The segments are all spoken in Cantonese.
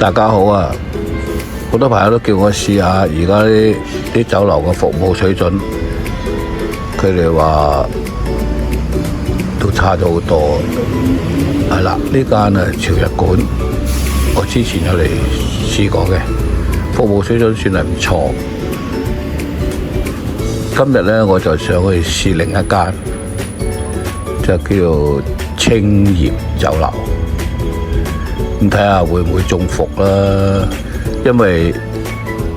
大家好啊！好多朋友都叫我試下而家啲酒樓嘅服務水準，佢哋話都差咗好多。係啦，呢間啊朝日館，我之前有嚟試過嘅，服務水準算係唔錯。今日呢，我就想去試另一間，就叫做青葉酒樓。咁睇下會唔會中伏啦？因為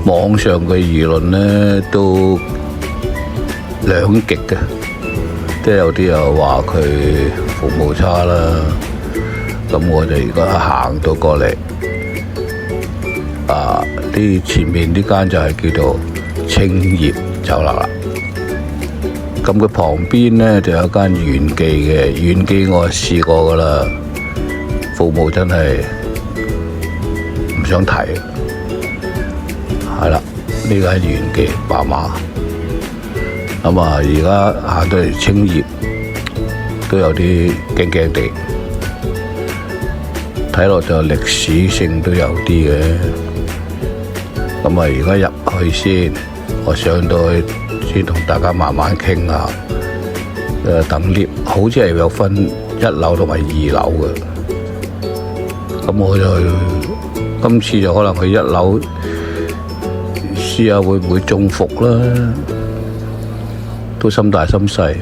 網上嘅輿論呢都兩極嘅，即係有啲又話佢服務差啦。咁我哋而家行到過嚟，啲前面呢間就係叫做青葉酒樓啦。咁佢旁邊呢就有間元記嘅，元記我試過噶啦，服務真係唔想提。係啦，呢間元記麻麻。咁而家行到嚟青葉都有啲驚驚地，睇落就歷史性都有啲嘅。咁而家入去先，我上到去先同大家慢慢傾下。等 lift 好似係有分1樓同埋2樓嘅。咁我就今次就可能去1樓試下會唔會中伏啦。都心大心細，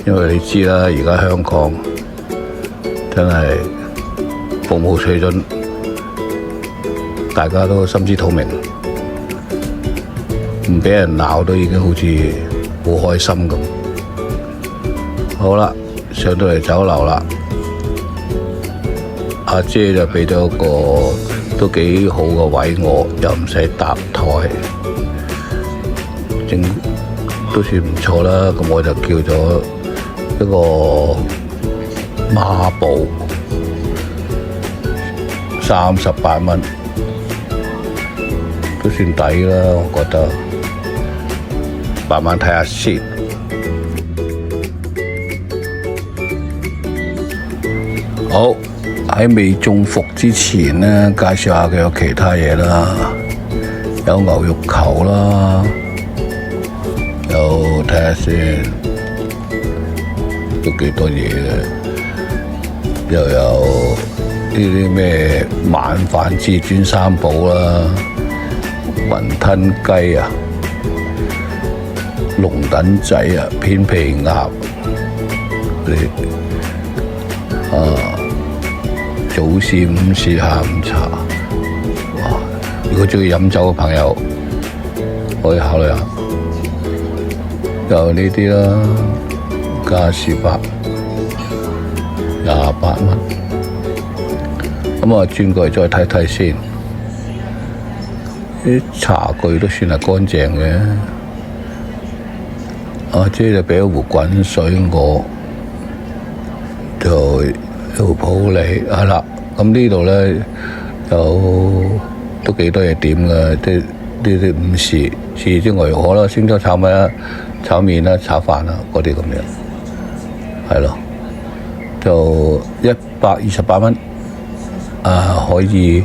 因為你知啦，而家香港真係服務水準，大家都心知肚明，唔俾人鬧都已經好似好開心咁。好啦，上到嚟酒樓啦，阿姐就俾咗個都幾好嘅位我，又唔使搭台，都算唔錯啦。咁我就叫咗一個孖寶，38蚊，都算抵啦，我覺得。慢慢睇下先。好，喺未中伏之前呢，介紹下佢有其他嘢啦，有牛肉球啦。有睇下先，都幾多嘢嘅，又有呢啲咩晚飯至尊三寶啦，雲吞雞啊，龍躉仔啊，片皮鴨，早市午市下午茶，哇！如果鍾意飲酒嘅朋友，可以考慮下。有呢啲啦，加士伯28蚊。咁轉過嚟再睇睇先，啲茶具都算係乾淨嘅。阿姐就俾咗壺滾水我，就有普洱係啦。咁呢度咧有都幾多嘢點嘅，啲午市之外可啦，星洲炒米啦。炒麵啦、炒飯啦嗰啲咁樣，係咯，就128蚊，可以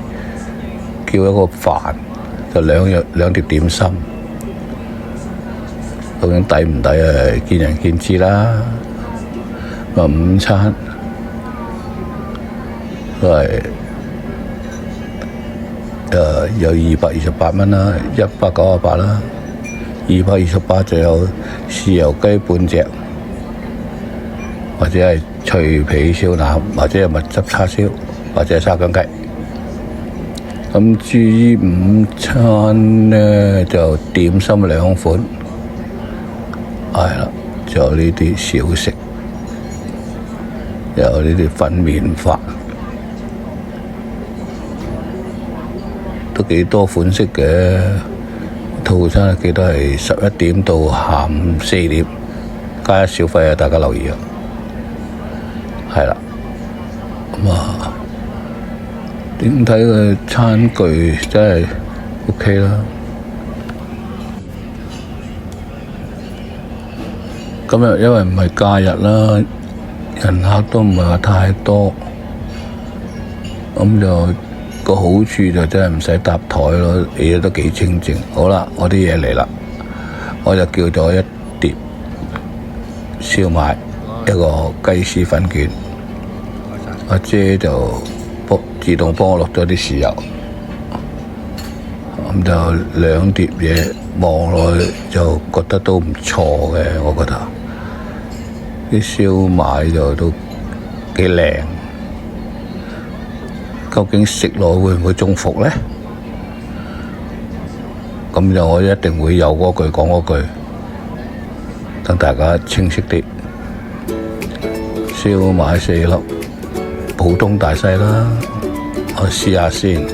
叫一個飯，就兩碟點心，究竟抵唔抵見仁見智啦。午餐都係有228蚊啦，198啦。228就有豉油雞半隻，或者係脆皮燒腩，或者係蜜汁叉燒，或者係沙姜雞。咁至於午餐呢，就點心2款，係啦，仲有呢啲小食，有呢啲粉麵飯，都幾多款式嘅。套餐記得係11點到下午4點，加小費啊！大家留意啊，係啦。點睇個餐具真係 OK 啦。今日因為唔係假日啦，人客都唔係話太多，咁就個好處就真係唔使搭台咯，嘢都幾清靜。好啦，我啲嘢嚟啦，我就叫咗一碟燒賣，一個雞絲粉卷。阿姐就自動幫我落咗啲豉油，咁就2碟嘢，望落去就覺得都唔錯嘅。我覺得啲燒賣就都幾靚。究竟食落會唔會中伏呢？咁就我一定會有嗰句講嗰句，等大家清晰啲。燒賣4粒，普通大細啦，我試下先。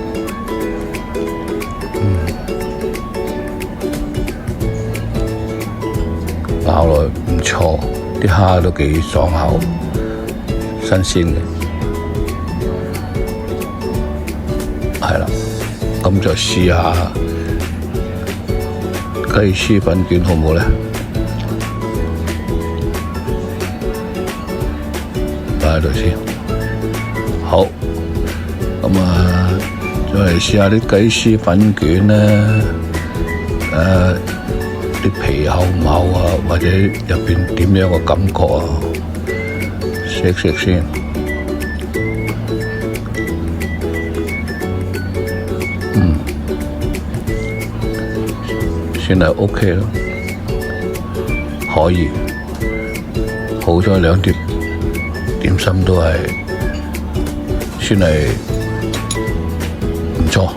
咬落唔錯，啲蝦都幾爽口，新鮮嘅。係啦，咁就試下雞絲粉卷好唔好呢？擺喺度先。好，咁再嚟試下啲雞絲粉卷呢。啲皮厚唔厚啊，或者入邊點樣個感覺啊？食食先。算係 OK 咯，可以。好咗2碟點心都係算係唔錯。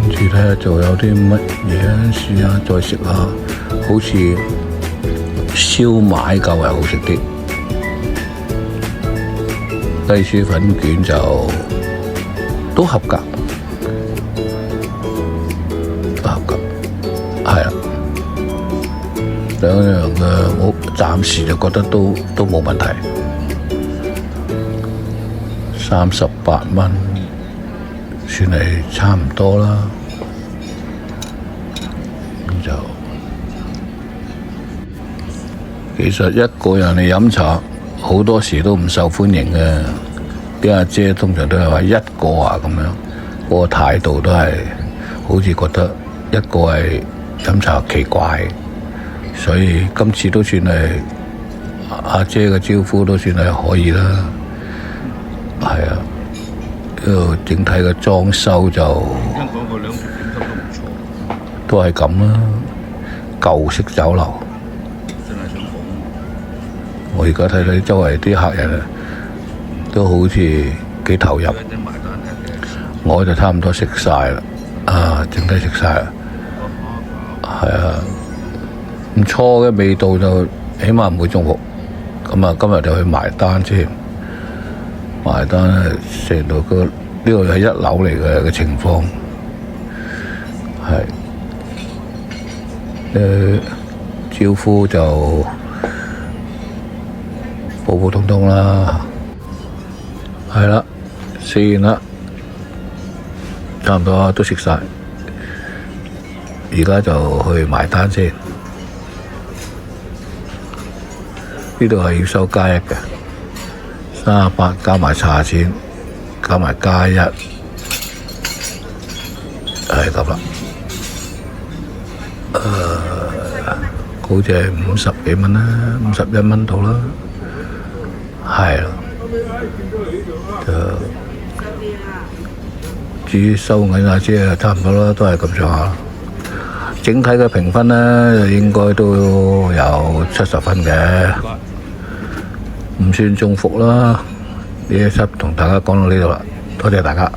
跟住睇下仲有啲乜嘢，試下再食下，好似燒賣較為好食啲。雞絲粉卷就都合格。係啊，2樣嘅我暫時就覺得都冇問題。38蚊，算係差唔多啦。咁就其實一個人嚟飲茶，好多時都唔受歡迎嘅。啲阿姐通常都係話一個啊咁樣，嗰個態度都係好似覺得一個係飲茶奇怪，所以今次都算係阿姐嘅招呼都算係可以啦。係啊，呢度整體嘅裝修就都係咁啦，舊式酒樓。我而家睇睇周圍啲客人都好似幾投入，我就差唔多食晒啦，整體食晒啦。係啊，唔錯嘅味道就起碼唔會中伏。咁啊，今日就去埋單先。埋單咧，成到呢度係1樓嚟嘅情況，係招呼就普普通通啦。係啦，食完啦，差唔多都食晒。而家就去埋單先。呢度係要收加1嘅，38加埋茶錢，加埋加1，係咁啦。好似係50幾蚊啦，51蚊到啦，係啦。至於收銀阿姐啊，差唔多啦，都係咁上下。整體嘅評分呢，應該都有70分嘅，唔算中伏啦。呢一輯同大家講到呢度啦，多謝大家。